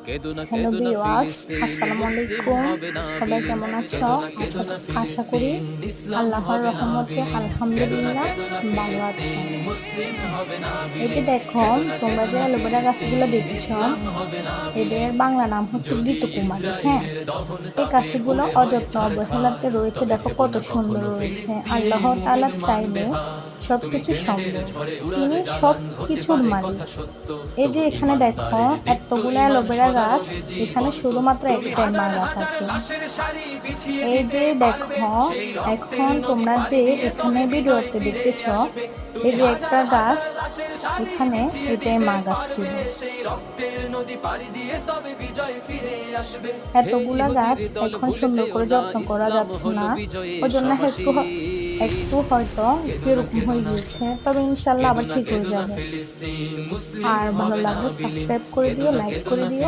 Hello viewers, আসসালামু আলাইকুম। সবাই কেমন আছো? আশা করি আল্লাহর রহমতে আলহামদুলিল্লাহ ভালো আছো। এই যে দেখো, তোমরা যে অ্যালোভেরা গাছগুলো দেখছো, এদের বাংলা নাম হচ্ছে ঘৃতকুমারী। হ্যাঁ, এই গাছগুলো অযত্ন অবহেলাতে রয়েছে। দেখো কত সুন্দর রয়েছে। আল্লাহ তাআলা চাইলে সবকিছু সম্ভব, তিনি সব কিছুর মালিক। এই যে এখানে দেখো এতগুলো অ্যালোভেরা গাছ, এখানে শুধুমাত্র একটাই মা গাছ আছে। এই যে দেখো, এখন তোমরা যে এখানে ভিডিওতে দেখতেছ, এই যে একটা গাছ, এখানে এটাই মা গাছ ছিল। এতগুলা গাছ এখন সুন্দর করে যত্ন করা যাচ্ছে না, ওই জন্য একটু একটু হয়তো এরকম হয়ে গিয়েছে, তবে ইনশাল্লাহ আবার ঠিক হয়ে যাবে। আর ভালো লাগলে সাবস্ক্রাইব করে দিও, লাইক করে দিও।